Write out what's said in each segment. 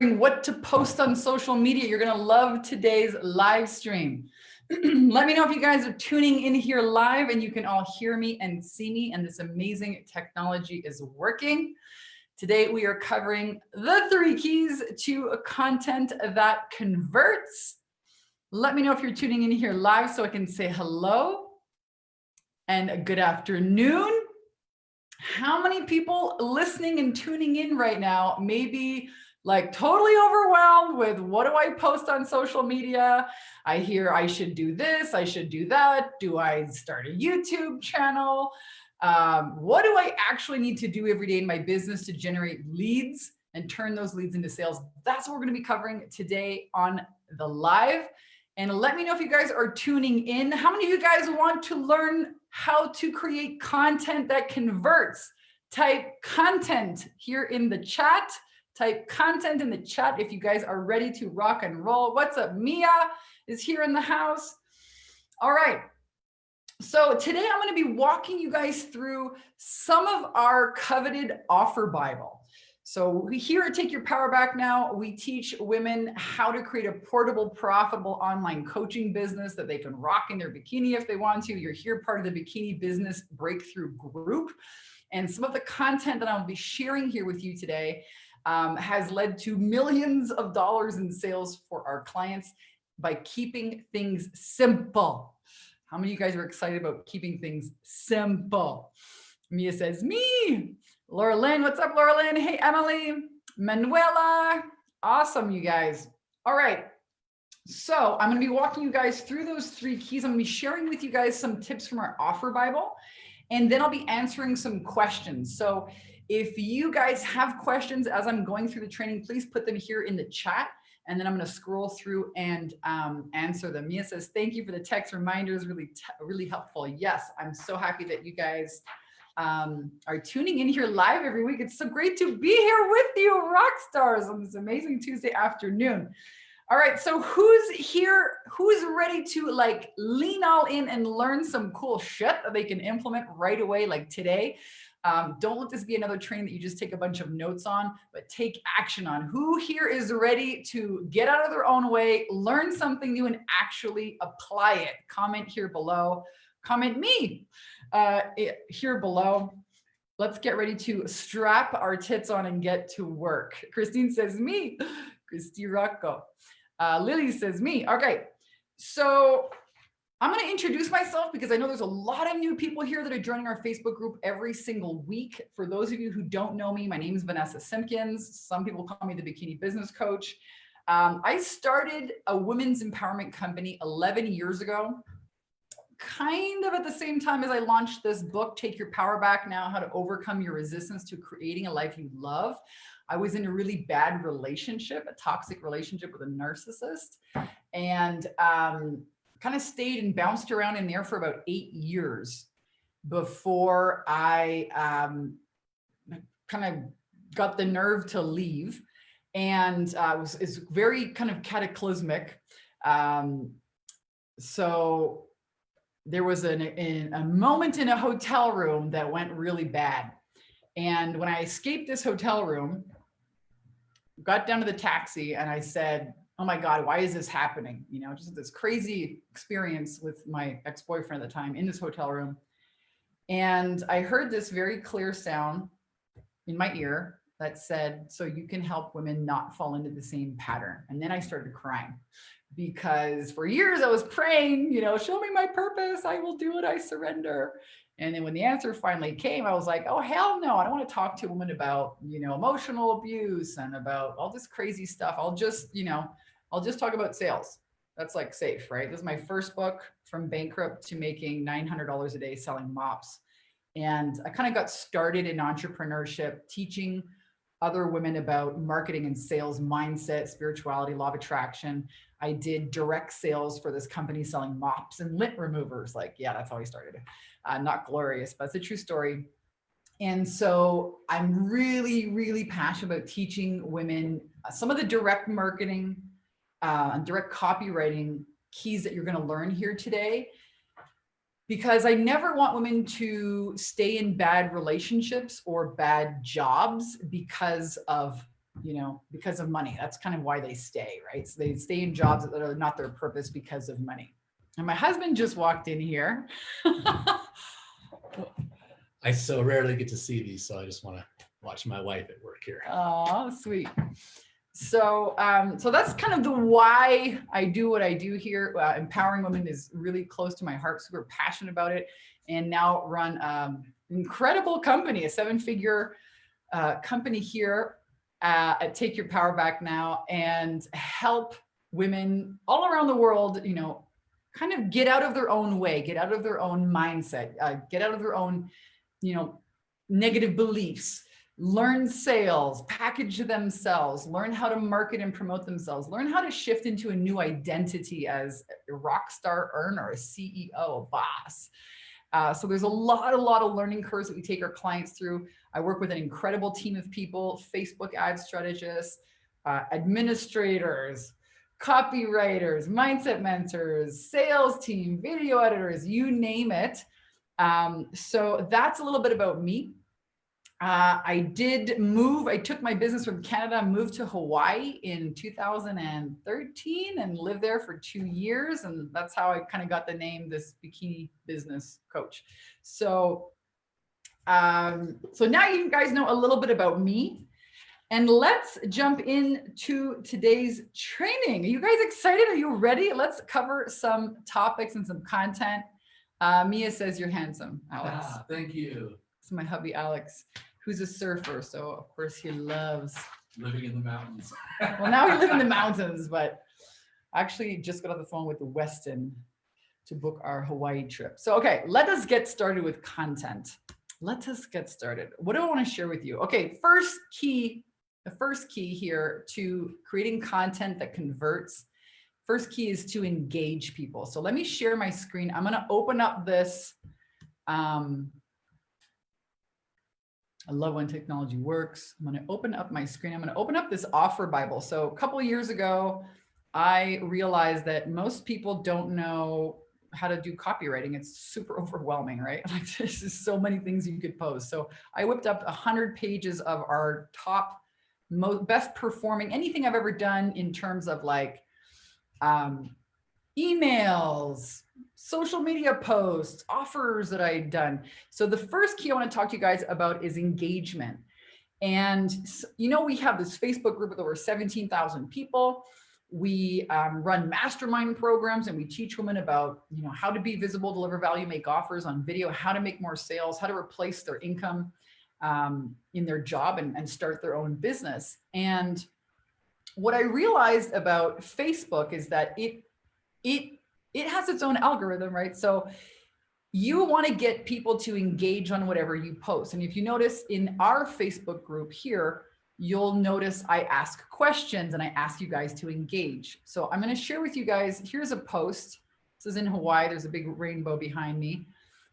what to post on social media. You're going to love today's live stream. Let me know if you guys are tuning in here live and you can all hear me and see me and this amazing technology is working. Today we are covering the 3 keys to content that converts. Let me know if you're tuning in here live so I can say hello and good afternoon. How many people listening and tuning in right now may be like totally overwhelmed with what do I post on social media? I hear I should do this, I should do that. Do I start a YouTube channel? What do I actually need to do every day in my business to generate leads and turn those leads into sales? That's what we're going to be covering today on the live. And let me know if you guys are tuning in. How many of you guys want to learn how to create content that converts? Type content here in the chat. Type content in the chat if you guys are ready to rock and roll. What's up? Mia is here in the house. All right. So today I'm going to be walking you guys through some of our coveted offer Bible. So we here at Take Your Power Back Now, we teach women how to create a portable, profitable online coaching business that they can rock in their bikini if they want to. You're here part of the Bikini Business Breakthrough Group. And some of the content that I'll be sharing here with you today has led to millions of dollars in sales for our clients by keeping things simple. How many of you guys are excited about keeping things simple? Mia says, me. Laura Lynn, what's up, Laura Lynn? Hey, Emily, Manuela. Awesome, you guys. All right. So I'm going to be walking you guys through those 3 keys. I'm going to be sharing with you guys some tips from our offer Bible, and then I'll be answering some questions. So if you guys have questions as I'm going through the training, please put them here in the chat. And then I'm going to scroll through and answer them. Mia says, thank you for the text reminders. Really helpful. Yes, I'm so happy that you guys are tuning in here live every week. It's so great to be here with you, rock stars, on this amazing Tuesday afternoon. All right, so who's here? Who's ready to like lean all in and learn some cool shit that they can implement right away, like today? Don't let this be another training that you just take a bunch of notes on, but take action on. Who here is ready to get out of their own way, learn something new, and actually apply it? Comment here below. Comment me here below. Let's get ready to strap our tits on and get to work. Christine says me. Christy Rocco. Lily says me. Okay, so I'm going to introduce myself because I know there's a lot of new people here that are joining our Facebook group every single week. For those of you who don't know me, my name is Vanessa Simkins. Some people call me the Bikini Business Coach. I started a women's empowerment company 11 years ago, kind of at the same time as I launched this book, Take Your Power Back Now, How to Overcome Your Resistance to Creating a Life You Love. I was in a really bad relationship, a toxic relationship with a narcissist, and kind of stayed and bounced around in there for about 8 years before I kind of got the nerve to leave. And it's very kind of cataclysmic. So there was a moment in a hotel room that went really bad. And when I escaped this hotel room, got down to the taxi and I said, oh my God, why is this happening? You know, just this crazy experience with my ex-boyfriend at the time in this hotel room. And I heard this very clear sound in my ear that said, so you can help women not fall into the same pattern. And then I started crying because for years I was praying, you know, show me my purpose. I will do it. I surrender. And then when the answer finally came, I was like, oh, hell no. I don't want to talk to a woman about, you know, emotional abuse and about all this crazy stuff. I'll just talk about sales. That's like safe, right? This is my first book, From Bankrupt to Making $900 a Day Selling Mops. And I kind of got started in entrepreneurship, teaching other women about marketing and sales mindset, spirituality, law of attraction. I did direct sales for this company selling mops and lint removers. Like, yeah, that's how I started. Not glorious, but it's a true story. And so I'm really, really passionate about teaching women some of the direct marketing and direct copywriting keys that you're going to learn here today. Because I never want women to stay in bad relationships or bad jobs because of you know, because of money. That's kind of why they stay, right? So they stay in jobs that are not their purpose because of money. And my husband just walked in here. I so rarely get to see these, so I just want to watch my wife at work here. Oh, sweet. So, so that's kind of the why I do what I do here. Empowering women is really close to my heart, super passionate about it, and now run an incredible company, a 7-figure company here at Take Your Power Back Now, and help women all around the world, you know, kind of get out of their own way, get out of their own mindset, get out of their own, you know, negative beliefs, learn sales, package themselves, learn how to market and promote themselves, learn how to shift into a new identity as a rock star earner, a CEO, a boss. So there's a lot of learning curves that we take our clients through. I work with an incredible team of people, Facebook ad strategists, administrators, copywriters, mindset mentors, sales team, video editors, you name it. So that's a little bit about me. I took my business from Canada, moved to Hawaii in 2013 and lived there for 2 years. And that's how I kind of got the name, this bikini business coach. So, so now you guys know a little bit about me, and let's jump into today's training. Are you guys excited? Are you ready? Let's cover some topics and some content. Mia says you're handsome, Alex. Thank you. It's my hubby, Alex, who's a surfer. So of course he loves Living in the mountains. well, now we live in the mountains, but actually just got off the phone with the Westin to book our Hawaii trip. So, okay, let us get started with content. Let us get started. What do I want to share with you? Okay, the first key here to creating content that converts, first key is to engage people. So let me share my screen. I'm going to open up this. I love when technology works. I'm going to open up my screen. I'm going to open up this offer Bible. So a couple of years ago, I realized that most people don't know how to do copywriting. It's super overwhelming, right? Like there's just so many things you could post. So I whipped up 100 pages of our top, best performing, anything I've ever done in terms of like emails, social media posts, offers that I'd done. So the first key I want to talk to you guys about is engagement. And you know, we have this Facebook group with over 17,000 people. We run mastermind programs, and we teach women about, you know, how to be visible, deliver value, make offers on video, how to make more sales, how to replace their income in their job and start their own business. And what I realized about Facebook is that it has its own algorithm, right? So you want to get people to engage on whatever you post. And if you notice in our Facebook group here, you'll notice I ask questions and I ask you guys to engage. So I'm going to share with you guys, here's a post. This is in Hawaii. There's a big rainbow behind me.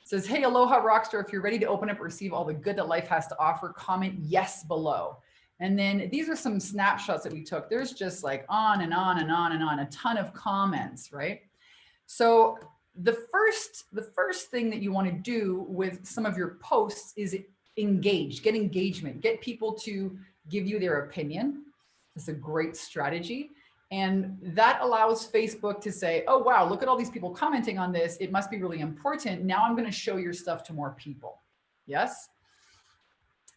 It says, hey, aloha rockstar. If you're ready to open up and receive all the good that life has to offer, comment yes below. And then these are some snapshots that we took. There's just like on and on and on and on, a ton of comments, right? So the first thing that you want to do with some of your posts is engage, get engagement, get people to give you their opinion. It's a great strategy. And that allows Facebook to say, oh, wow, look at all these people commenting on this. It must be really important. Now I'm going to show your stuff to more people. Yes.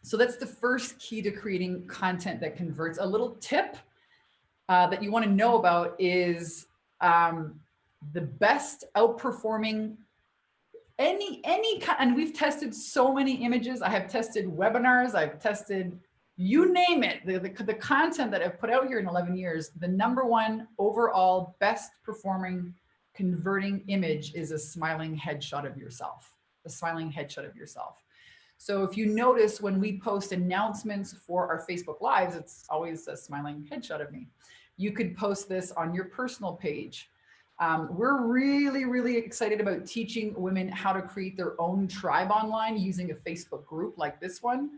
So that's the first key to creating content that converts. A little tip that you want to know about is the best outperforming any and we've tested so many images. I have tested webinars. I've tested, you name it, the content that I've put out here in 11 years, the number one overall best performing converting image is a smiling headshot of yourself, a smiling headshot of yourself. So if you notice when we post announcements for our Facebook Lives, it's always a smiling headshot of me. You could post this on your personal page. We're really, really excited about teaching women how to create their own tribe online using a Facebook group like this one,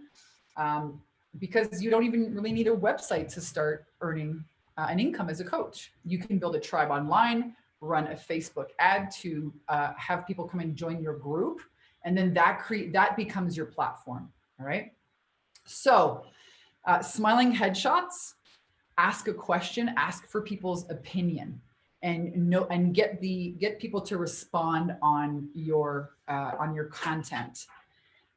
because you don't even really need a website to start earning an income as a coach. You can build a tribe online, run a Facebook ad to have people come and join your group. And then that becomes your platform. All right. So Smiling headshots, ask a question, ask for people's opinion, and get people to respond on your content.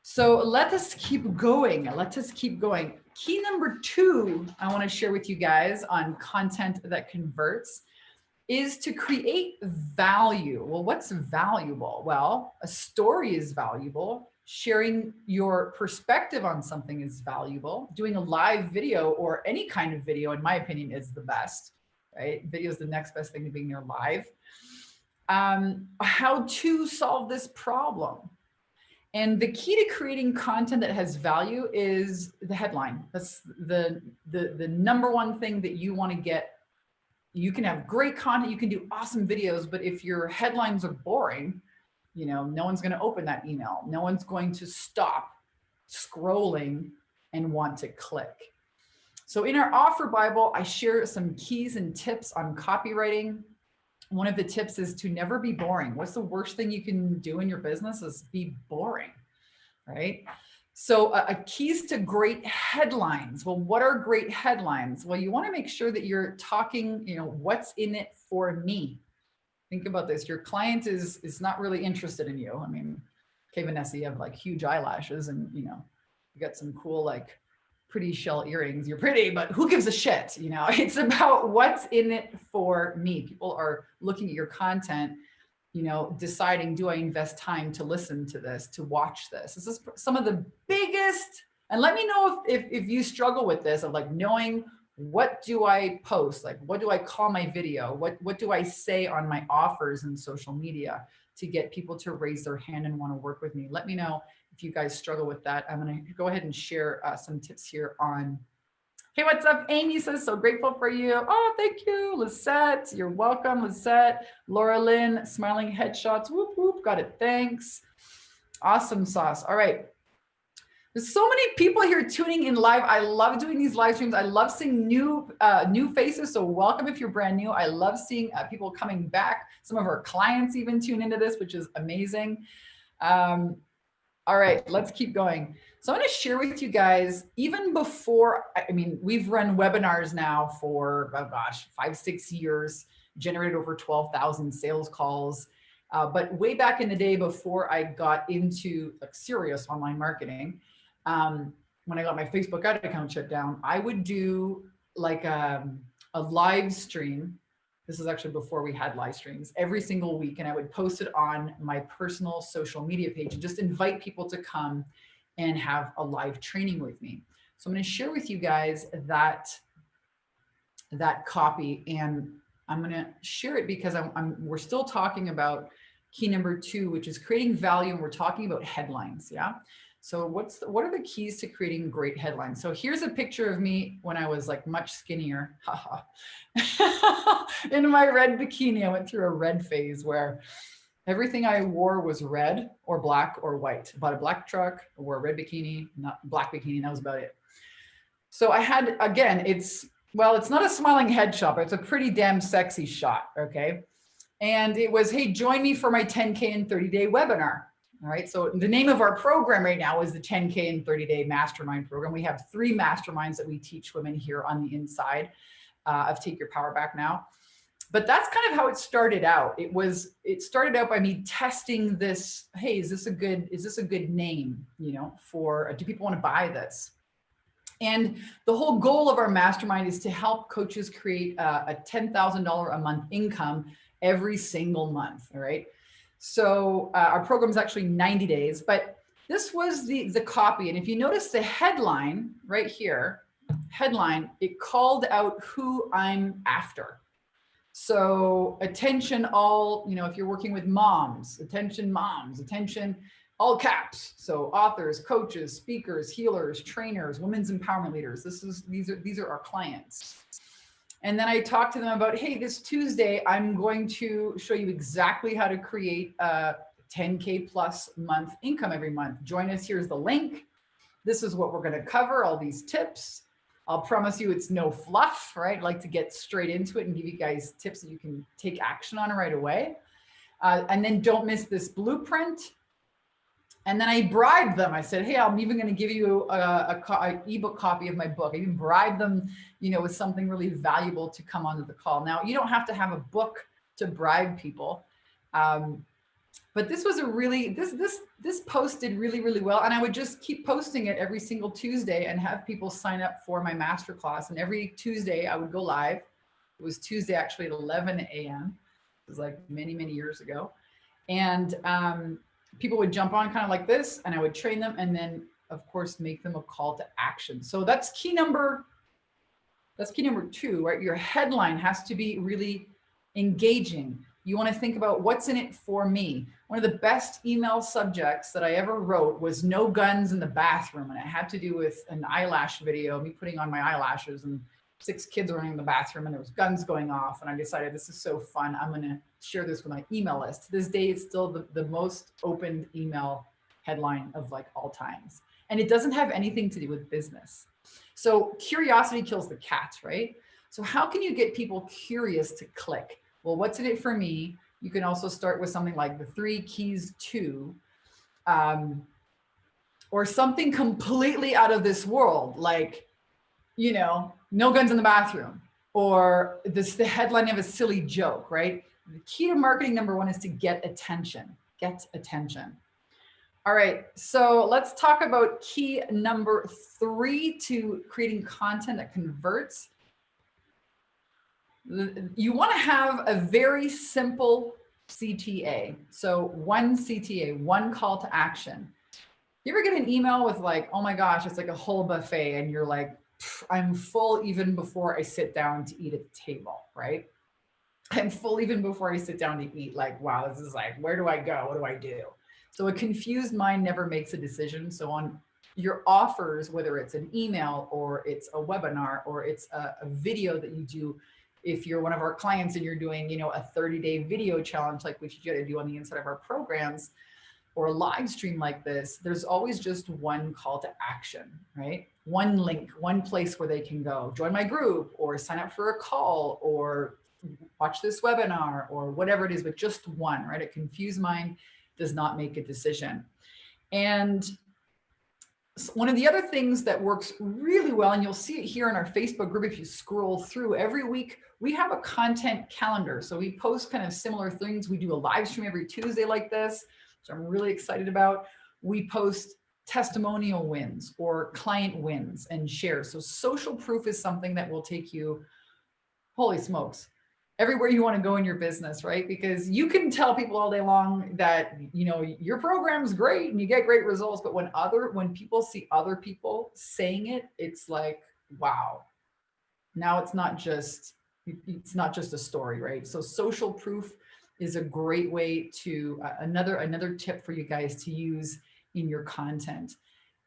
So let us keep going. Let us keep going. Key number 2 I want to share with you guys on content that converts is to create value. Well, what's valuable? Well, a story is valuable. Sharing your perspective on something is valuable. Doing a live video or any kind of video, in my opinion, is the best, right? Video is the next best thing to being there live. How to solve this problem. And the key to creating content that has value is the headline. That's the number one thing that you want to get. You can have great content, you can do awesome videos, but if your headlines are boring, no one's going to open that email. No one's going to stop scrolling and want to click. So in our offer Bible, I share some keys and tips on copywriting. One of the tips is to never be boring. What's the worst thing you can do in your business is be boring, right? So keys to great headlines. Well, what are great headlines? Well, you want to make sure that you're talking, what's in it for me? Think about this. Your client is not really interested in you. I mean, okay, Vanessa, you have like huge eyelashes and, you got some cool, like pretty shell earrings. You're pretty, but who gives a shit? It's about what's in it for me. People are looking at your content, deciding, do I invest time to listen to this, to watch this? This is some of the biggest, and let me know if you struggle with this, of like knowing what do I post? Like, what do I call my video? What do I say on my offers in social media to get people to raise their hand and want to work with me? Let me know if you guys struggle with that. I'm going to go ahead and share some tips here on. Hey, what's up? Amy says, so grateful for you. Oh, thank you. Lisette, you're welcome. Lisette, Laura Lynn, smiling headshots. Whoop, whoop. Got it. Thanks. Awesome sauce. All right. There's so many people here tuning in live. I love doing these live streams. I love seeing new faces. So welcome if you're brand new. I love seeing people coming back. Some of our clients even tune into this, which is amazing. All right, let's keep going. So I'm going to share with you guys, even before, we've run webinars now for, 5-6 years, generated over 12,000 sales calls. But way back in the day, before I got into like serious online marketing, when I got my Facebook ad account shut down, I would do like a live stream. This is actually before we had live streams, every single week. And I would post it on my personal social media page and just invite people to come and have a live training with me. So I'm going to share with you guys that copy, and I'm going to share it because we're still talking about key number 2, which is creating value. And we're talking about headlines. Yeah. So what are the keys to creating great headlines? So here's a picture of me when I was like much skinnier. In my red bikini. I went through a red phase where everything I wore was red or black or white. I bought a black truck, I wore a red bikini, not black bikini, and that was about it. So I had, again, it's not a smiling head shot, but it's a pretty damn sexy shot, okay? And it was, hey, join me for my 10K in 30-day webinar. All right, so the name of our program right now is the 10K in 30-day Mastermind Program. We have 3 masterminds that we teach women here on the inside of Take Your Power Back Now. But that's kind of how it started out. It started out by me testing this. Hey, is this a good name? For do people want to buy this? And the whole goal of our mastermind is to help coaches create a $10,000 a month income every single month. All right. So our program is actually 90 days, but this was the copy. And if you notice the headline right here, it called out who I'm after. So attention all, if you're working with moms, attention, all caps. So authors, coaches, speakers, healers, trainers, women's empowerment leaders. These are our clients. And then I talked to them about, hey, this Tuesday, I'm going to show you exactly how to create a 10K plus month income every month. Join us. Here's the link. This is what we're going to cover, all these tips. I'll promise you it's no fluff, right? I'd like to get straight into it and give you guys tips that you can take action on right away. And then don't miss this blueprint. And then I bribed them. I said, hey, I'm even going to give you a ebook copy of my book. I even bribed them, you know, with something really valuable to come onto the call. Now, you don't have to have a book to bribe people. But this was a really, this post did really, really well. And I would just keep posting it every single Tuesday and have people sign up for my masterclass. And every Tuesday I would go live. It was Tuesday actually at 11 a.m. It was like many, many years ago. And people would jump on kind of like this, and I would train them, and then of course make them a call to action. So that's key number 2, right? Your headline has to be really engaging. You want to think about what's in it for me. One of the best email subjects that I ever wrote was no guns in the bathroom. And it had to do with an eyelash video, me putting on my eyelashes, and 6 kids running in the bathroom, and there was guns going off. And I decided, this is so fun, I'm going to share this with my email list. To this day, it's still the most opened email headline of like all times. And it doesn't have anything to do with business. So curiosity kills the cat, right? So how can you get people curious to click? Well, what's in it for me? You can also start with something like the 3 keys to, or something completely out of this world, like, you know, no guns in the bathroom, or the headline of a silly joke, right? The key to marketing number 1 is to get attention. Get attention. All right, so let's talk about key number 3 to creating content that converts. You want to have a very simple CTA. So 1 CTA, 1 call to action. You ever get an email with like, oh my gosh, it's like a whole buffet, and you're like, I'm full even before I sit down to eat at the table, right? I'm full even before I sit down to eat. Like, wow, this is like, where do I go? What do I do? So a confused mind never makes a decision. So on your offers, whether it's an email or it's a webinar or it's a video that you do, if you're one of our clients and you're doing, you know, a 30-day video challenge like we should do on the inside of our programs, or a live stream like this, there's always just 1 call to action, right? 1 link, 1 place where they can go, join my group, or sign up for a call, or watch this webinar, or whatever it is, but just 1, right? A confused mind does not make a decision. And one of the other things that works really well, and you'll see it here in our Facebook group if you scroll through, every week we have a content calendar. So we post kind of similar things. We do a live stream every Tuesday like this, so I'm really excited about. We post testimonial wins or client wins and shares. So social proof is something that will take you, holy smokes, everywhere you want to go in your business, right? Because you can tell people all day long that, you know, your program's great and you get great results, but when people see other people saying it, it's like, wow. Now it's not just a story, right? So social proof is a great way to, another tip for you guys to use in your content.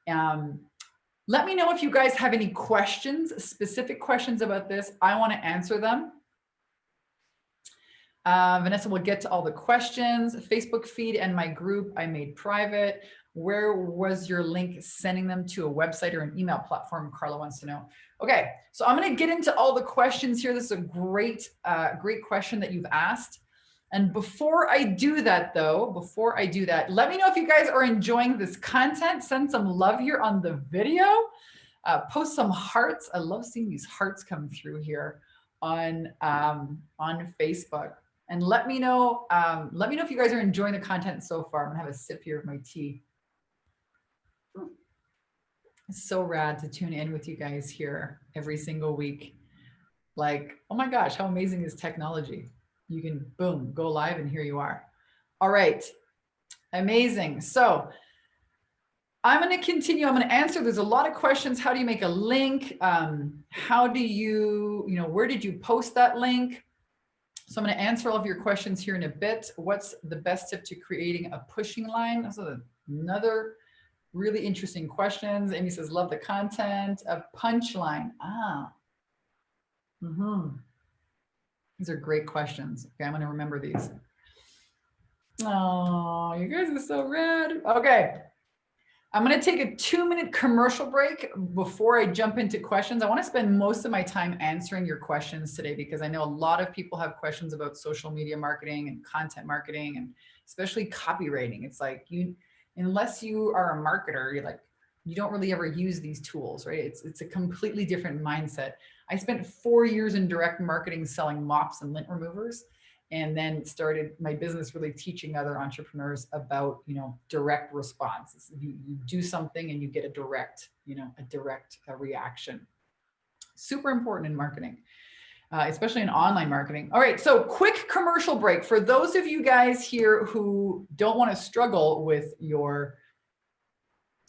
Let me know if you guys have any questions, specific questions about this. I want to answer them. Vanessa will get to all the questions. Facebook feed and my group I made private. Where was your link sending them to a website or an email platform? Carla wants to know. Okay, so I'm going to get into all the questions here. This is a great question that you've asked. And before I do that, let me know if you guys are enjoying this content. Send some love here on the video. Post some hearts. I love seeing these hearts come through here on Facebook. And let me know if you guys are enjoying the content so far. I'm gonna have a sip here of my tea. It's so rad to tune in with you guys here every single week. Like, oh my gosh, how amazing is technology? You can, boom, go live and here you are. All right, amazing. So I'm going to continue. I'm going to answer. There's a lot of questions. How do you make a link? How do you, where did you post that link? So I'm going to answer all of your questions here in a bit. What's the best tip to creating a pushing line? That's another really interesting questions. Amy says, love the content. A punchline. These are great questions. Okay, I'm going to remember these. Oh, you guys are so rad. Okay. I'm going to take a 2-minute commercial break before I jump into questions. I want to spend most of my time answering your questions today because I know a lot of people have questions about social media marketing and content marketing and especially copywriting. It's like unless you are a marketer, you're like, you don't really ever use these tools, right? It's a completely different mindset. I spent 4 years in direct marketing selling mops and lint removers, and then started my business really teaching other entrepreneurs about, direct response. You do something and you get a direct reaction. Super important in marketing, especially in online marketing. All right, so quick commercial break. For those of you guys here who don't want to struggle with your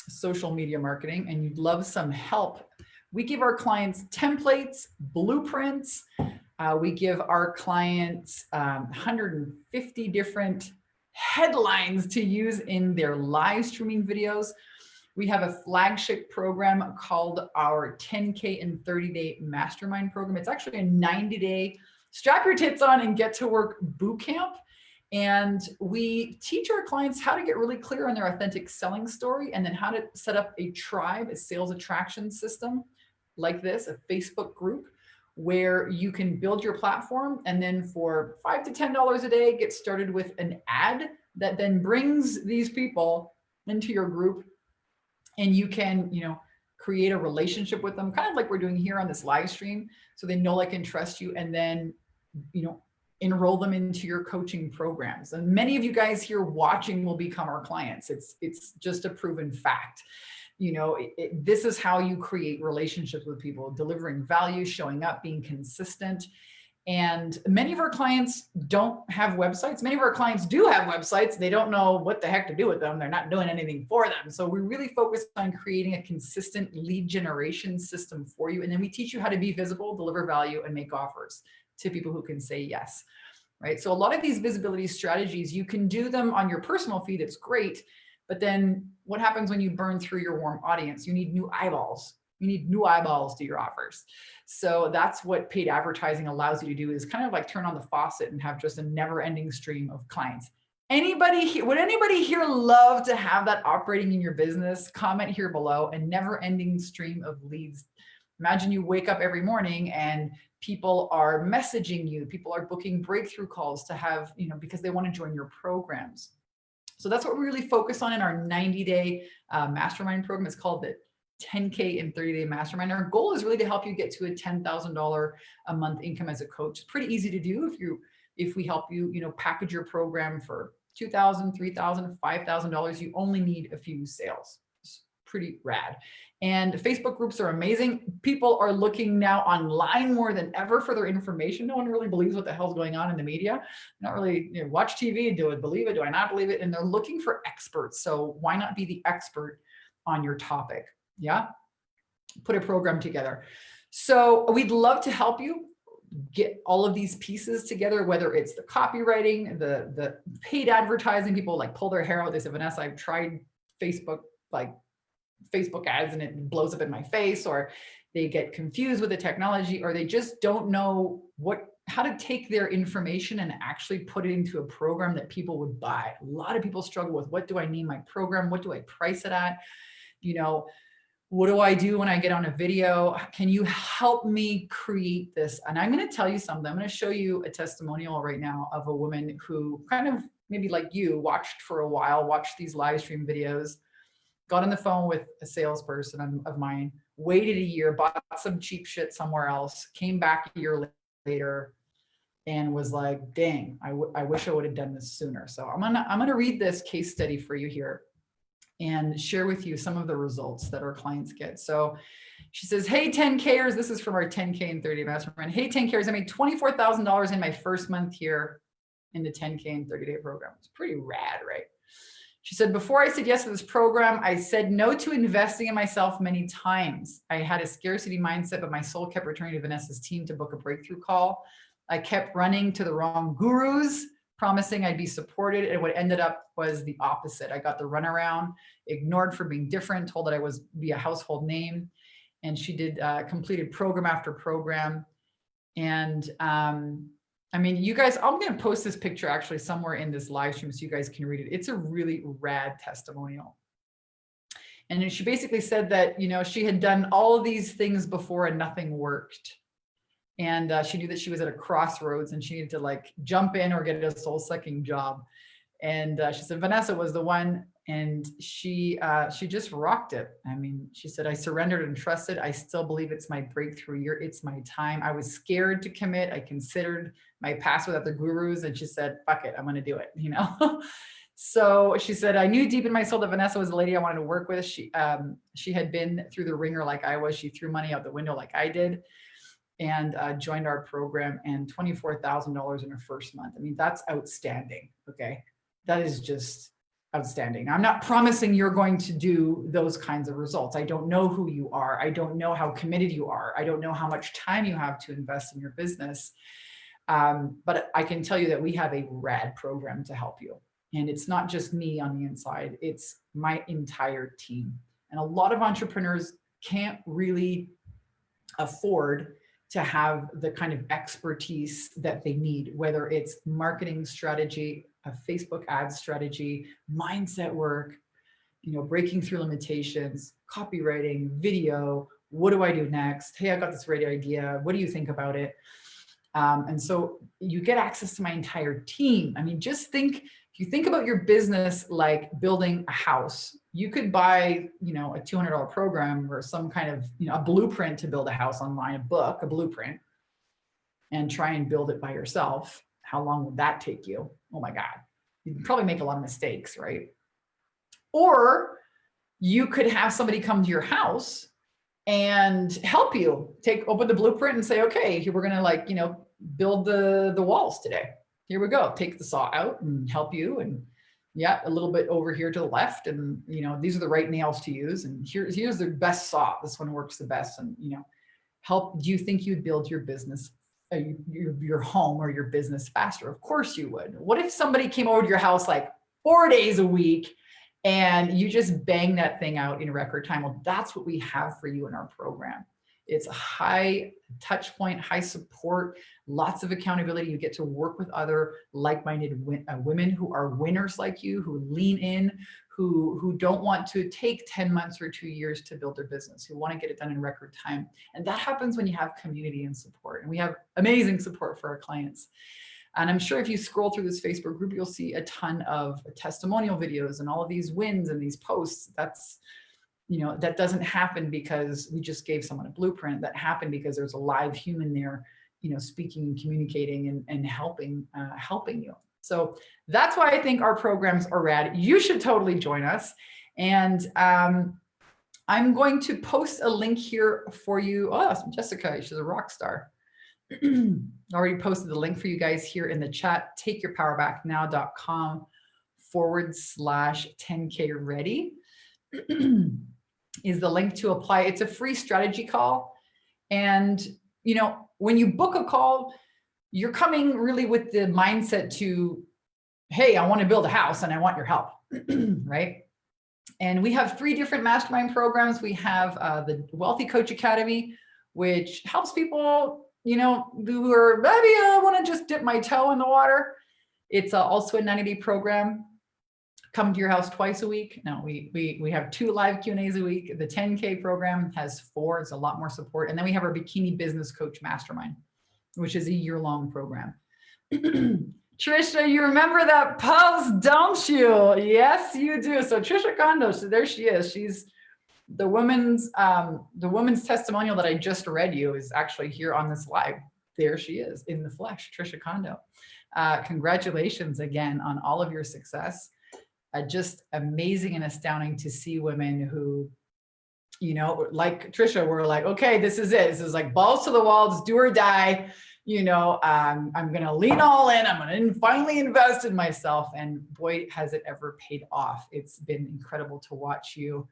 social media marketing and you'd love some help, we give our clients templates, blueprints. We give our clients 150 different headlines to use in their live streaming videos. We have a flagship program called our 10K in 30-day Mastermind Program. It's actually a 90-day strap your tits on and get to work boot camp. And we teach our clients how to get really clear on their authentic selling story, and then how to set up a tribe, a sales attraction system like this, a Facebook group, where you can build your platform, and then for $5 to $10 a day, get started with an ad that then brings these people into your group, and you can, create a relationship with them, kind of like we're doing here on this live stream, so they know, like, and trust you, and then, enroll them into your coaching programs. And many of you guys here watching will become our clients. It's just a proven fact. This is how you create relationships with people, delivering value, showing up, being consistent. And many of our clients don't have websites. Many of our clients do have websites. They don't know what the heck to do with them. They're not doing anything for them. So we really focus on creating a consistent lead generation system for you. And then we teach you how to be visible, deliver value, and make offers to people who can say yes, right? So a lot of these visibility strategies, you can do them on your personal feed. It's great. But then what happens when you burn through your warm audience? You need new eyeballs. You need new eyeballs to your offers. So that's what paid advertising allows you to do, is kind of like turn on the faucet and have just a never-ending stream of clients. Would anybody here love to have that operating in your business? Comment here below. A never-ending stream of leads. Imagine you wake up every morning and people are messaging you. People are booking breakthrough calls to have, because they want to join your programs. So that's what we really focus on in our 90-day mastermind program. It's called the 10K in 30-day mastermind. Our goal is really to help you get to a $10,000 a month income as a coach. It's pretty easy to do if we help you, package your program for $2,000, $3,000, $5,000. You only need a few sales. It's pretty rad. And Facebook groups are amazing. People are looking now online more than ever for their information. No one really believes what the hell's going on in the media. Not really, watch TV, do I believe it? Do I not believe it? And they're looking for experts. So why not be the expert on your topic? Yeah. Put a program together. So we'd love to help you get all of these pieces together, whether it's the copywriting, the paid advertising. People like pull their hair out. They say, Vanessa, I've tried Facebook ads and it blows up in my face, or they get confused with the technology, or they just don't know how to take their information and actually put it into a program that people would buy. A lot of people struggle with, what do I name my program? What do I price it at? What do I do when I get on a video? Can you help me create this? And I'm going to tell you something. I'm going to show you a testimonial right now of a woman who kind of maybe like you watched for a while, watched these live stream videos, got on the phone with a salesperson of mine, waited a year, bought some cheap shit somewhere else, came back a year later and was like, dang, I wish I would have done this sooner. So I'm gonna read this case study for you here and share with you some of the results that our clients get. So she says, hey, 10Kers, this is from our 10K in 30 mastermind. Hey, 10Kers, I made $24,000 in my first month here in the 10K in 30-day program. It's pretty rad, right? She said, before I said yes to this program, I said no to investing in myself many times. I had a scarcity mindset, but my soul kept returning to Vanessa's team to book a breakthrough call. I kept running to the wrong gurus, promising I'd be supported. And what ended up was the opposite. I got the runaround, ignored for being different, told that I was be a household name. And she did completed program after program. And I mean, you guys, I'm going to post this picture actually somewhere in this live stream so you guys can read it. It's a really rad testimonial. And then she basically said that, she had done all of these things before and nothing worked. And she knew that she was at a crossroads and she needed to like jump in or get a soul-sucking job. And she said, Vanessa was the one. And she just rocked it. I mean, she said, I surrendered and trusted. I still believe it's my breakthrough year. It's my time. I was scared to commit. I considered my past with other gurus. And she said, fuck it, I'm going to do it, you know? So she said, I knew deep in my soul that Vanessa was the lady I wanted to work with. She had been through the ringer like I was. She threw money out the window like I did, and joined our program, and $24,000 in her first month. I mean, that's outstanding. Okay. That is just outstanding. I'm not promising you're going to do those kinds of results. I don't know who you are. I don't know how committed you are. I don't know how much time you have to invest in your business. But I can tell you that we have a rad program to help you. And it's not just me on the inside, it's my entire team. And a lot of entrepreneurs can't really afford to have the kind of expertise that they need, whether it's marketing strategy, a Facebook ad strategy, mindset work, you know, breaking through limitations, copywriting, video. What do I do next? Hey, I got this great idea. What do you think about it? And so you get access to my entire team. I mean, just think, if you think about your business like building a house, you could buy, you know, a $200 program or some kind of, you know, a blueprint to build a house online, a book, a blueprint, and try and build it by yourself. How long would that take you? Oh my God, you'd probably make a lot of mistakes, right? Or you could have somebody come to your house and help you open the blueprint and say, okay, we're going to, like, you know, build the walls today. Here we go. Take the saw out and help you. And yeah, a little bit over here to the left. And, you know, these are the right nails to use. And here's the best saw. This one works the best. And, you know, help. Do you think you'd build your business, your home or your business faster? Of course you would. What if somebody came over to your house like 4 days a week and you just bang that thing out in record time? Well, that's what we have for you in our program. It's a high touch point, high support, lots of accountability. You get to work with other like-minded women who are winners like you, who lean in, who don't want to take 10 months or 2 years to build their business, who want to get it done in record time. And that happens when you have community and support. And we have amazing support for our clients. And I'm sure if you scroll through this Facebook group, you'll see a ton of testimonial videos and all of these wins and these posts. That's, you know, that doesn't happen because we just gave someone a blueprint. That happened because there's a live human there, you know, speaking and communicating and helping you. So that's why I think our programs are rad. You should totally join us. And I'm going to post a link here for you. Oh, Jessica, she's a rock star. Already posted the link for you guys here in the chat. takeyourpowerbacknow.com/10K ready is the link to apply. It's a free strategy call. And, you know, when you book a call, you're coming really with the mindset to, hey, I want to build a house and I want your help, right? And we have 3 different mastermind programs. We have the Wealthy Coach Academy, which helps people, you know, who are maybe I want to just dip my toe in the water. It's also a 90-day program. Come to your house twice a week. No, we have 2 live Q&As a week. The 10K program has 4. It's a lot more support. And then we have our Bikini Business Coach Mastermind, which is a year-long program. Trisha, you remember that post, don't you? Yes, you do. So Trisha Kondo, so there she is. She's the woman's testimonial that I just read you is actually here on this live. There she is in the flesh, Trisha Kondo. Congratulations again on all of your success. Just amazing and astounding to see women who, you know, like Trisha, were like, okay, this is it. This is like balls to the wall, just do or die. You know, I'm going to lean all in. I'm going to finally invest in myself. And boy, has it ever paid off. It's been incredible to watch you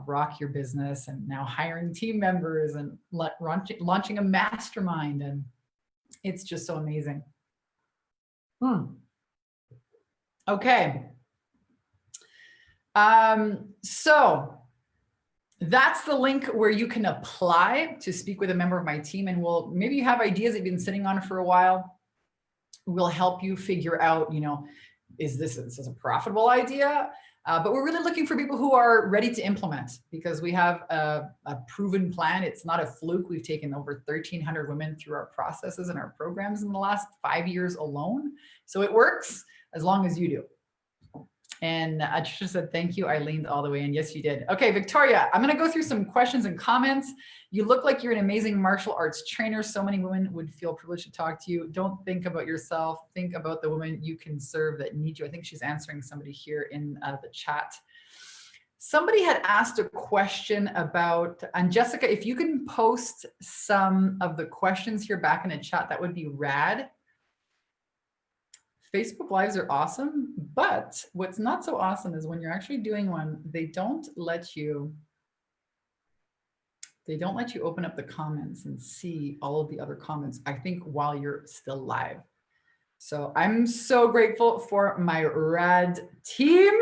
rock your business, and now hiring team members and launching a mastermind. And it's just so amazing. Okay. So that's the link where you can apply to speak with a member of my team, and maybe you have ideas that you've been sitting on for a while. We'll help you figure out, you know, is this a profitable idea? But we're really looking for people who are ready to implement, because we have a proven plan. It's not a fluke. We've taken over 1,300 women through our processes and our programs in the last 5 years alone. So it works as long as you do. And Trisha said, thank you. I leaned all the way in. Yes, you did. Okay, Victoria, I'm going to go through some questions and comments. You look like you're an amazing martial arts trainer. So many women would feel privileged to talk to you. Don't think about yourself. Think about the women you can serve that need you. I think she's answering somebody here in the chat. Somebody had asked a question about, and Jessica, if you can post some of the questions here back in the chat, that would be rad. Facebook Lives are awesome, but what's not so awesome is when you're actually doing one, they don't let you open up the comments and see all of the other comments, I think, while you're still live. So I'm so grateful for my rad team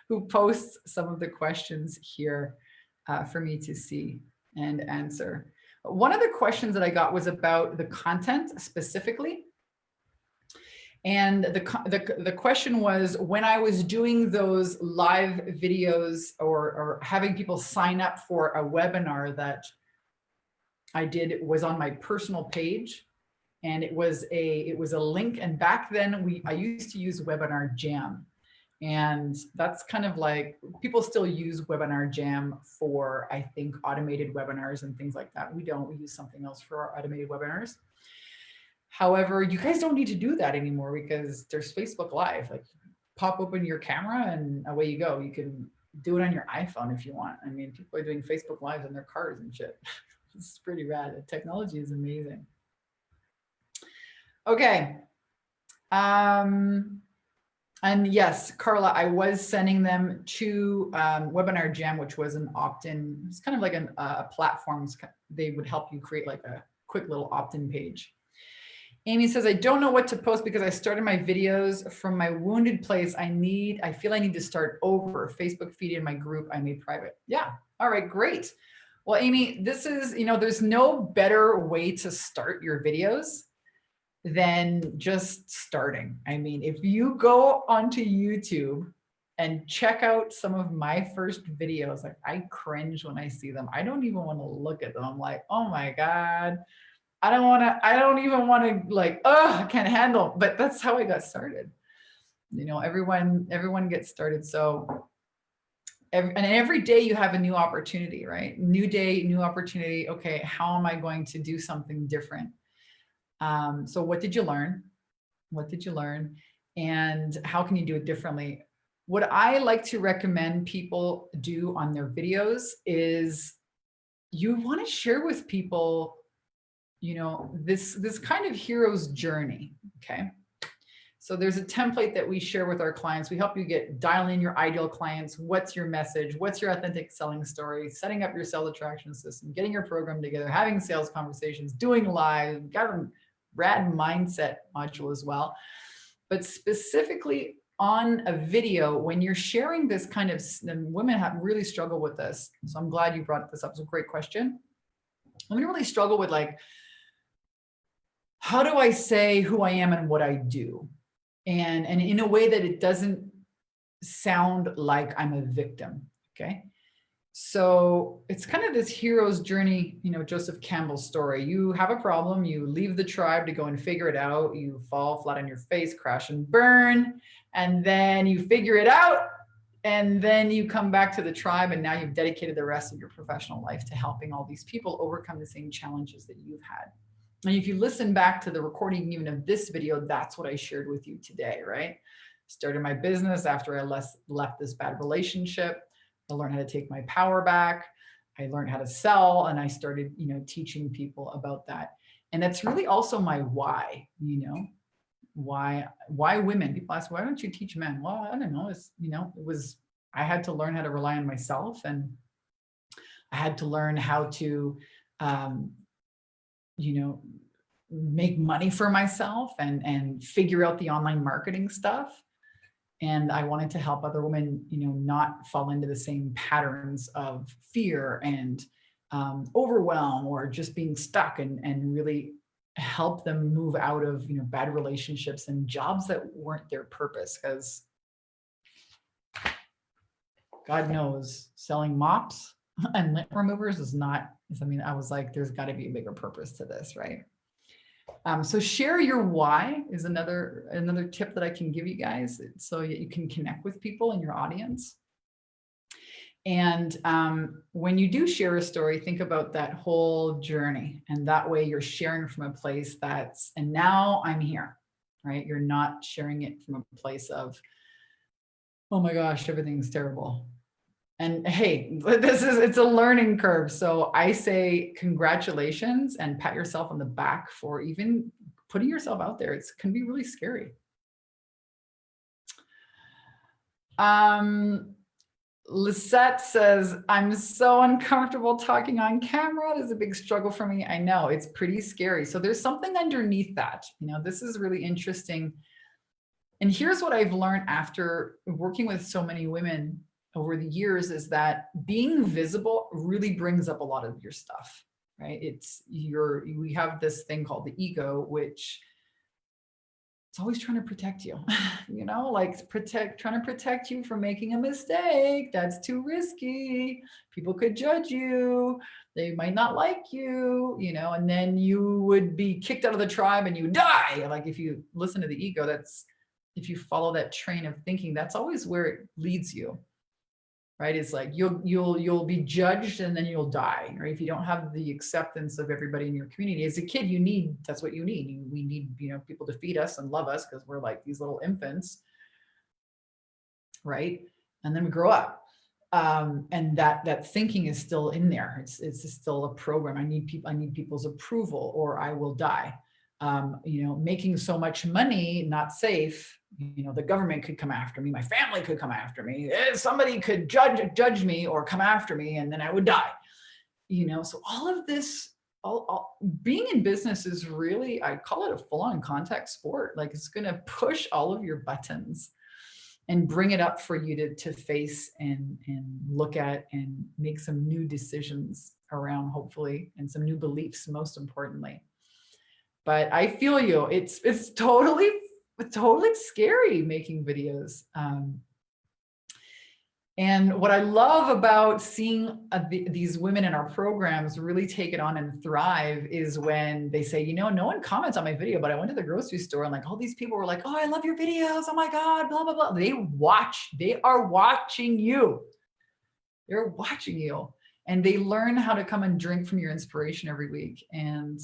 who posts some of the questions here for me to see and answer. One of the questions that I got was about the content specifically. And the question was, when I was doing those live videos or having people sign up for a webinar that I did, it was on my personal page, and it was a link. And back then I used to use Webinar Jam, and that's kind of like, people still use Webinar Jam for, I think, automated webinars and things like that. We don't. We use something else for our automated webinars. However, you guys don't need to do that anymore because there's Facebook Live. Like, pop open your camera and away you go. You can do it on your iPhone if you want. I mean, people are doing Facebook Lives in their cars and shit. It's pretty rad. The technology is amazing. Okay. And yes, Carla, I was sending them to Webinar Jam, which was an opt-in. It's kind of like a platform. They would help you create like a quick little opt-in page. Amy says, I don't know what to post because I started my videos from my wounded place. I feel I need to start over. Facebook feed in my group I made private. Yeah. All right, great. Well, Amy, this is, there's no better way to start your videos than just starting. I mean, if you go onto YouTube and check out some of my first videos, like, I cringe when I see them. I don't even want to look at them. I'm like, oh my God. I don't even want to, like, oh, I can't handle, but that's how I got started. Everyone gets started. So every day you have a new opportunity, right? New day, new opportunity. Okay, how am I going to do something different? So what did you learn? What did you learn? And how can you do it differently? What I like to recommend people do on their videos is you want to share with people this kind of hero's journey, okay? So there's a template that we share with our clients. We help you dial in your ideal clients. What's your message? What's your authentic selling story? Setting up your sales attraction system, getting your program together, having sales conversations, doing live, got a rad mindset module as well. But specifically on a video, when you're sharing this kind of, and women really struggle with this. So I'm glad you brought this up. It's a great question. Women really struggle with, like, how do I say who I am and what I do? And in a way that it doesn't sound like I'm a victim, okay? So it's kind of this hero's journey, Joseph Campbell's story. You have a problem, you leave the tribe to go and figure it out, you fall flat on your face, crash and burn, and then you figure it out, and then you come back to the tribe, and now you've dedicated the rest of your professional life to helping all these people overcome the same challenges that you've had. And if you listen back to the recording even of this video, that's what I shared with you today, right? Started my business after I left this bad relationship. I learned how to take my power back. I learned how to sell, and I started, teaching people about that. And that's really also my why, why women? People ask, why don't you teach men? Well, I don't know. I had to learn how to rely on myself, and I had to learn how to, make money for myself and figure out the online marketing stuff. And I wanted to help other women, not fall into the same patterns of fear and overwhelm, or just being stuck, and really help them move out of, bad relationships and jobs that weren't their purpose. Because God knows, selling mops and lint removers is not, I was like, there's got to be a bigger purpose to this, right? So share your why is another tip that I can give you guys so that you can connect with people in your audience. And when you do share a story, think about that whole journey. And that way you're sharing from a place that's, and now I'm here, right? You're not sharing it from a place of, oh my gosh, everything's terrible. And hey, it's a learning curve. So I say congratulations and pat yourself on the back for even putting yourself out there. It can be really scary. Lisette says, I'm so uncomfortable talking on camera. It is a big struggle for me. I know it's pretty scary. So there's something underneath that. This is really interesting. And here's what I've learned after working with so many women over the years is that being visible really brings up a lot of your stuff, right? We have this thing called the ego, which it's always trying to protect you, like trying to protect you from making a mistake. That's too risky. People could judge you. They might not like you, and then you would be kicked out of the tribe and you die. Like if you listen to the ego, if you follow that train of thinking, that's always where it leads you. Right? It's like you'll be judged and then you'll die. Right? If you don't have the acceptance of everybody in your community, as a kid, that's what you need. We need, people to feed us and love us because we're like these little infants. Right? And then we grow up. And that thinking is still in there. It's still a program. I need people's approval or I will die. Making so much money, not safe. The government could come after me. My family could come after me. Somebody could judge me or come after me and then I would die. So all of this, being in business is really, I call it a full-on contact sport. Like it's going to push all of your buttons and bring it up for you to face and look at and make some new decisions around, hopefully, and some new beliefs, most importantly. But I feel you. It's totally scary making videos. And what I love about seeing these women in our programs really take it on and thrive is when they say, no one comments on my video, but I went to the grocery store and like all these people were like, oh, I love your videos. Oh my God, blah, blah, blah. They are watching you. They're watching you. And they learn how to come and drink from your inspiration every week. And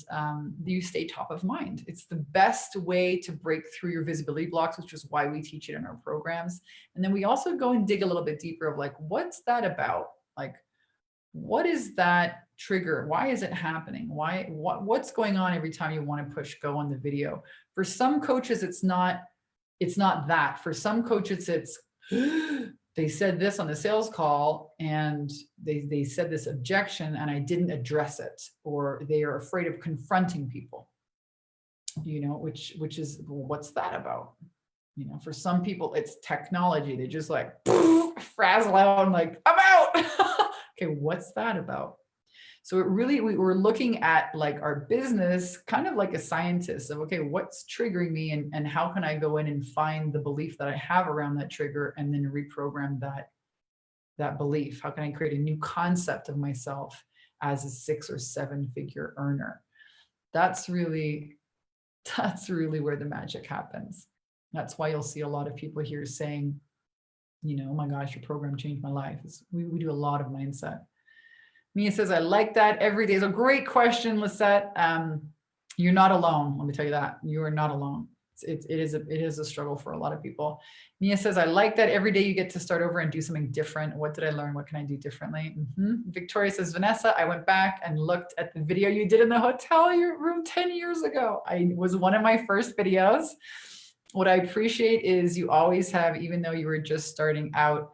you stay top of mind. It's the best way to break through your visibility blocks, which is why we teach it in our programs. And then we also go and dig a little bit deeper of like, what's that about? Like, what is that trigger? Why is it happening? What's going on every time you want to push go on the video? For some coaches, it's not that. For some coaches, it's they said this on the sales call and they said this objection and I didn't address it, or they are afraid of confronting people, which is, what's that about? For some people it's technology. They just like frazzle out and like, I'm out. Okay, what's that about? So we're looking at like our business kind of like a scientist of, okay, what's triggering me and how can I go in and find the belief that I have around that trigger and then reprogram that belief? How can I create a new concept of myself as a 6 or 7 figure earner? That's really where the magic happens. That's why you'll see a lot of people here saying, oh my gosh, your program changed my life. We do a lot of mindset. Mia says, I like that every day. It's a great question, Lisette. You're not alone. Let me tell you that. You are not alone. It is a struggle for a lot of people. Mia says, I like that every day you get to start over and do something different. What did I learn? What can I do differently? Victoria says, Vanessa, I went back and looked at the video you did in the hotel room 10 years ago. I was one of my first videos. What I appreciate is you always have, even though you were just starting out,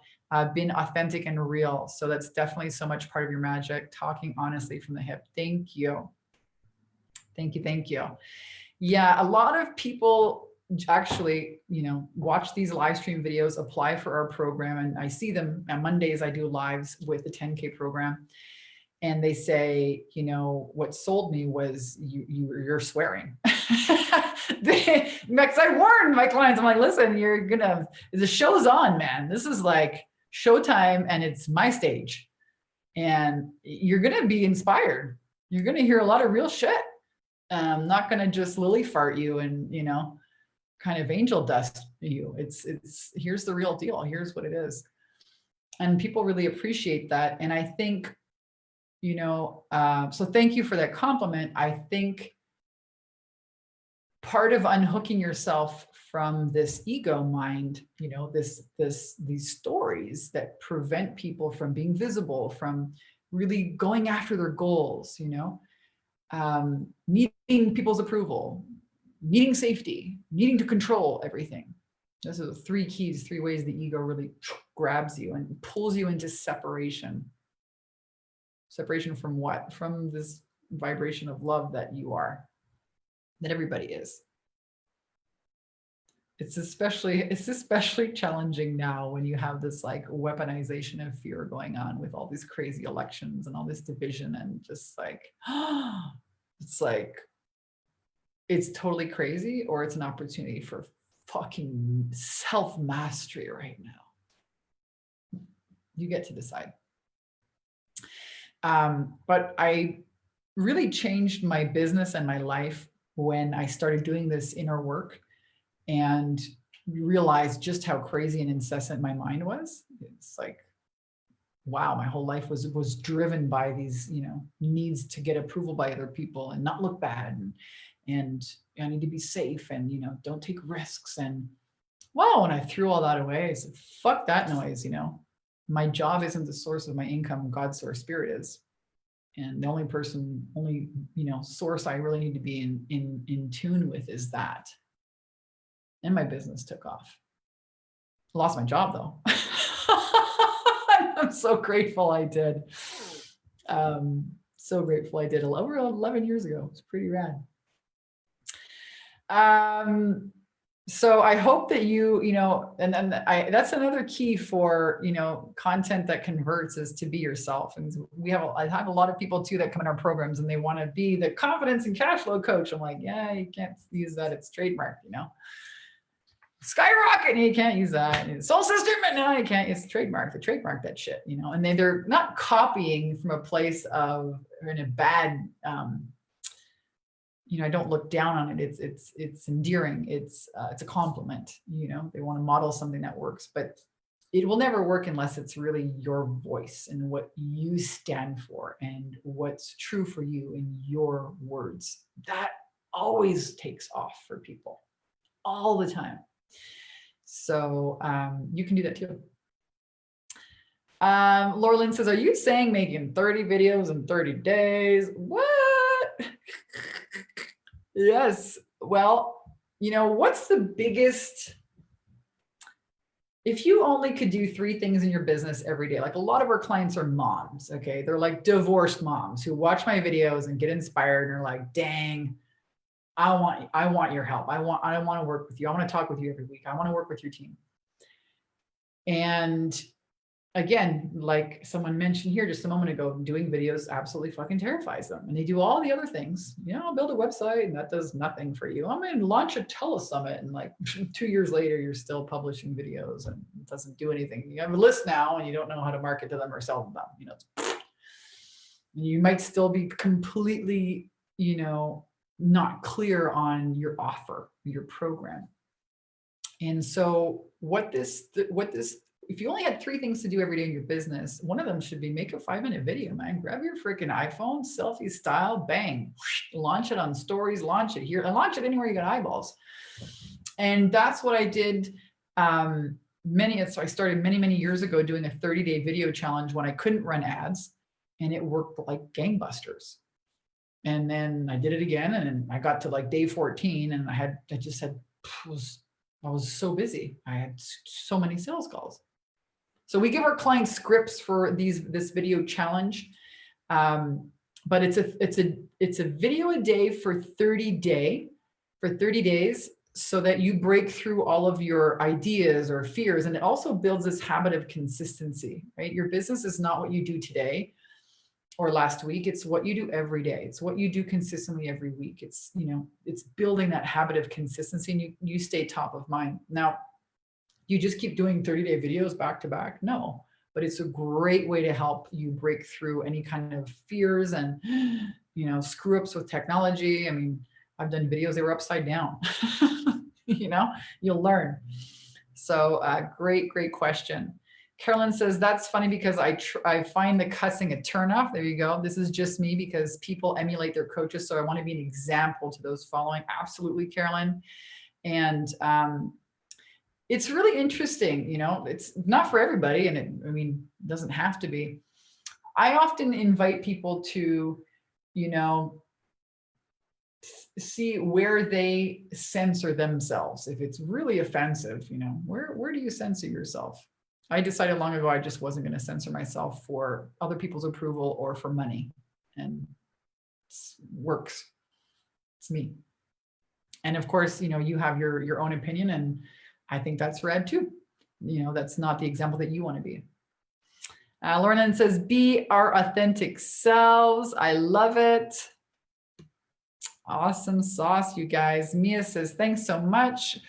been authentic and real. So that's definitely so much part of your magic, talking honestly from the hip. Thank you. Thank you. Thank you. Yeah, a lot of people actually, watch these live stream videos, apply for our program. And I see them on Mondays. I do lives with the 10K program. And they say, what sold me was you're swearing. Because I warned my clients, I'm like, listen, the show's on, man. This is like showtime and it's my stage. And you're going to be inspired. You're going to hear a lot of real shit. I'm not going to just lily fart you and, you know, kind of angel dust you. It's here's the real deal. Here's what it is. And people really appreciate that. And I think, you know, so thank you for that compliment. I think part of unhooking yourself from this ego mind, you know, these stories that prevent people from being visible, from really going after their goals, you know, needing people's approval, needing safety, needing to control everything. Those are the three keys, three ways the ego really grabs you and pulls you into separation. Separation from what? From this vibration of love that you are, that everybody is. It's especially challenging now when you have this like weaponization of fear going on with all these crazy elections and all this division and just like, it's like, it's totally crazy, or it's an opportunity for fucking self-mastery right now. You get to decide. But I really changed my business and my life when I started doing this inner work and realized just how crazy and incessant my mind was. It's like, wow, my whole life was driven by these, you know, needs to get approval by other people and not look bad, and I need to be safe, and, you know, don't take risks. And wow, when I threw all that away, I said, fuck that noise, you know. My job isn't the source of my income, God's source, spirit is. And the only, you know, source I really need to be in tune with is that. And my business took off. Lost my job though. I'm so grateful I did. So grateful I did over 11 years ago. It's pretty rad. So I hope that you know, and that's another key for, you know, content that converts is to be yourself. And I have a lot of people too that come in our programs and they want to be the confidence and cash flow coach. I'm like, yeah, you can't use that. It's trademark, you know. Skyrocket, you can't use that. Soul system, but no, you can't. It's trademark. They trademark that shit, you know. And they're not copying from a place of in a bad, you know, I don't look down on it. It's endearing. It's a compliment. You know, they want to model something that works, but it will never work unless it's really your voice and what you stand for and what's true for you in your words. That always takes off for people all the time. So you can do that too. Laura Lynn says, are you saying making 30 videos in 30 days? What? Yes. Well, you know, what's the biggest, if you only could do 3 things in your business every day, like a lot of our clients are moms, okay? They're like divorced moms who watch my videos and get inspired and are like, dang, I want your help. I want to work with you. I want to talk with you every week. I want to work with your team. And again, like someone mentioned here just a moment ago, doing videos absolutely fucking terrifies them. And they do all the other things. You know, I'll build a website and that does nothing for you. I'm going to launch a telesummit and like 2 years later, you're still publishing videos and it doesn't do anything. You have a list now and you don't know how to market to them or sell them. You know, you might still be completely, you know, not clear on your offer, your program. And so if you only had 3 things to do every day in your business, one of them should be make a 5-minute video, man. Grab your freaking iPhone, selfie style, bang, launch it on stories, launch it here, and launch it anywhere you got eyeballs. And that's what I did. So I started many years ago doing a 30-day video challenge when I couldn't run ads, and it worked like gangbusters. And then I did it again, and I got to like day 14, and I was so busy. I had so many sales calls. So we give our clients scripts for this video challenge, but it's a video a day for 30 days, so that you break through all of your ideas or fears, and it also builds this habit of consistency. Right, your business is not what you do today or last week. It's what you do every day. It's what you do consistently every week. It's, you know, it's building that habit of consistency, and you stay top of mind. Now, you just keep doing 30-day videos back to back? No, but it's a great way to help you break through any kind of fears and you know, screw ups with technology. I mean, I've done videos, they were upside down, you know, you'll learn. So great question. Carolyn says, that's funny because I find the cussing a turnoff. There you go. This is just me because people emulate their coaches. So I want to be an example to those following. Absolutely, Carolyn. And it's really interesting, you know, it's not for everybody. And it doesn't have to be. I often invite people to, you know, see where they censor themselves. If it's really offensive, you know, where do you censor yourself? I decided long ago I just wasn't going to censor myself for other people's approval or for money, and it works. It's me. And of course, you know, you have your own opinion, and I think that's rad too. You know, that's not the example that you want to be. Lauren says, be our authentic selves. I love it. Awesome sauce, you guys. Mia says, thanks so much.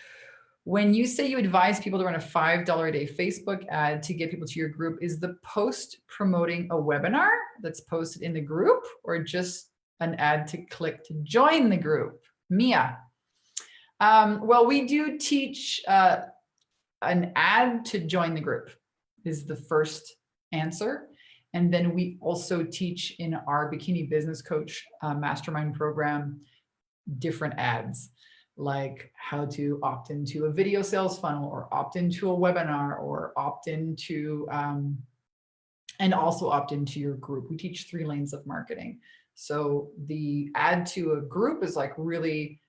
When you say you advise people to run a $5 a day Facebook ad to get people to your group, is the post promoting a webinar that's posted in the group, or just an ad to click to join the group? Mia. Well, we do teach an ad to join the group is the first answer. And then we also teach in our Bikini Business Coach Mastermind Program different ads, like how to opt into a video sales funnel, or opt into a webinar, or opt into, and also opt into your group. We teach 3 lanes of marketing. So the ad to a group is like really,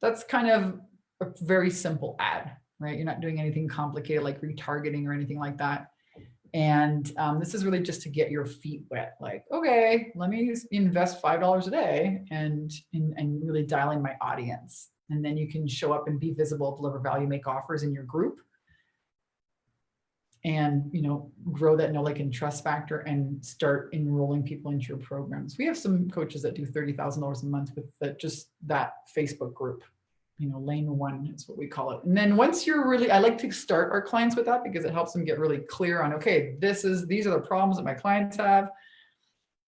that's kind of a very simple ad, right? You're not doing anything complicated like retargeting or anything like that. And this is really just to get your feet wet. Like, okay, let me invest $5 a day and really dial in my audience. And then you can show up and be visible, deliver value, make offers in your group, and, you know, grow that know, like, and trust factor, and start enrolling people into your programs. We have some coaches that do $30,000 a month with just that Facebook group. You know, lane 1 is what we call it. And then once you're really, I like to start our clients with that because it helps them get really clear on, okay, these are the problems that my clients have.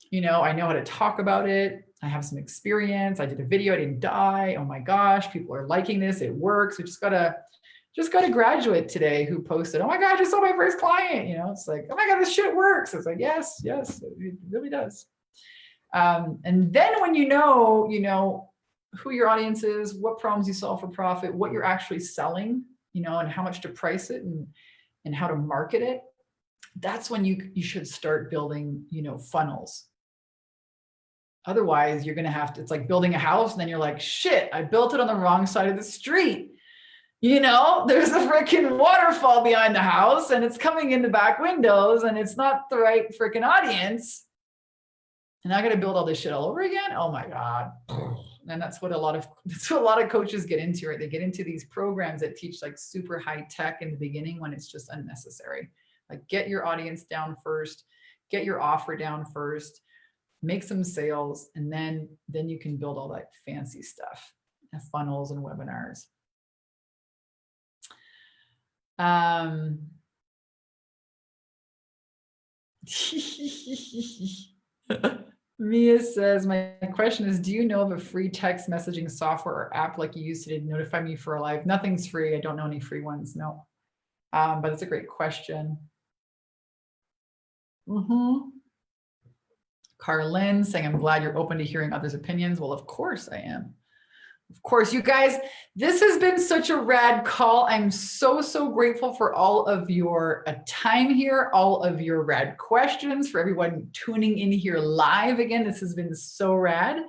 You know, I know how to talk about it. I have some experience. I did a video, I didn't die. Oh my gosh, people are liking this. It works. We just got a graduate today who posted, oh my gosh, I just saw my first client. You know, it's like, oh my God, this shit works. It's like, yes, it really does. And then when you know who your audience is, what problems you solve for profit, what you're actually selling, you know, and how much to price it, and how to market it, that's when you should start building, you know, funnels. Otherwise, you're going to have to, it's like building a house, and then you're like, shit, I built it on the wrong side of the street. You know, there's a freaking waterfall behind the house, and it's coming in the back windows, and it's not the right freaking audience. And I got to build all this shit all over again. Oh my God. And that's what a lot of coaches get into, right? They get into these programs that teach like super high tech in the beginning, when it's just unnecessary. Like, get your audience down first, get your offer down first, make some sales, and then you can build all that fancy stuff, funnels and webinars. Mia says, my question is, do you know of a free text messaging software or app like you used to notify me for a live? Nothing's free. I don't know any free ones. No. But it's a great question. Carlin saying, I'm glad you're open to hearing others' opinions. Well, of course I am. Of course, you guys, this has been such a rad call. I'm so grateful for all of your time here, all of your rad questions, for everyone tuning in here live. Again, this has been so rad.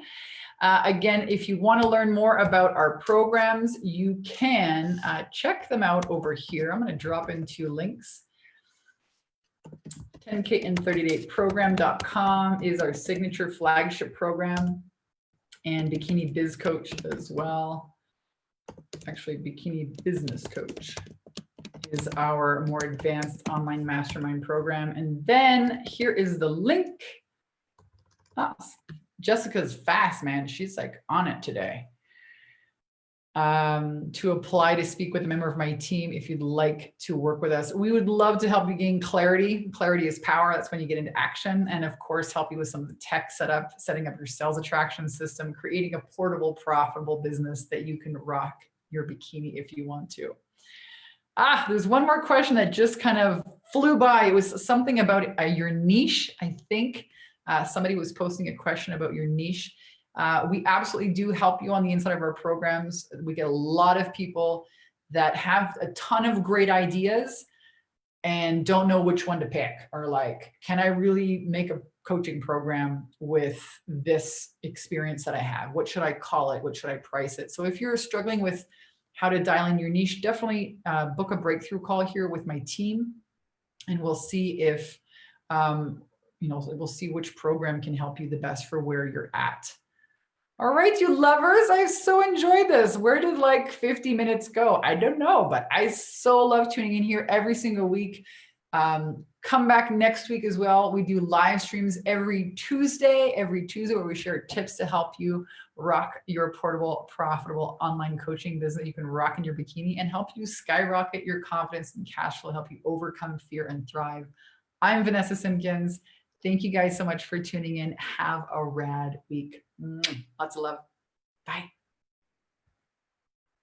Again, if you want to learn more about our programs, you can check them out over here. I'm going to drop in 2 links. 10K in 30-day program.com is our signature flagship program. And Bikini Biz Coach as well. Actually, Bikini Business Coach is our more advanced online mastermind program. And then here is the link. Jessica's fast, man. She's like on it today. to apply to speak with a member of my team if you'd like to work with us. We would love to help you gain clarity. Clarity is power. That's when you get into action. And of course, help you with some of the tech setup, setting up your sales attraction system, creating a portable, profitable business that you can rock your bikini if you want to. There's one more question that just kind of flew by. It was something about your niche. I think somebody was posting a question about your niche. We absolutely do help you on the inside of our programs. We get a lot of people that have a ton of great ideas and don't know which one to pick, or like, can I really make a coaching program with this experience that I have? What should I call it? What should I price it? So if you're struggling with how to dial in your niche, definitely book a breakthrough call here with my team, and we'll see if, we'll see which program can help you the best for where you're at. All right, you lovers, I so enjoyed this. Where did like 50 minutes go? I don't know, but I so love tuning in here every single week. Come back next week as well. We do live streams every Tuesday where we share tips to help you rock your portable, profitable online coaching business. You can rock in your bikini and help you skyrocket your confidence and cash flow, help you overcome fear and thrive. I'm Vanessa Simkins. Thank you guys so much for tuning in. Have a rad week. Lots of love. Bye.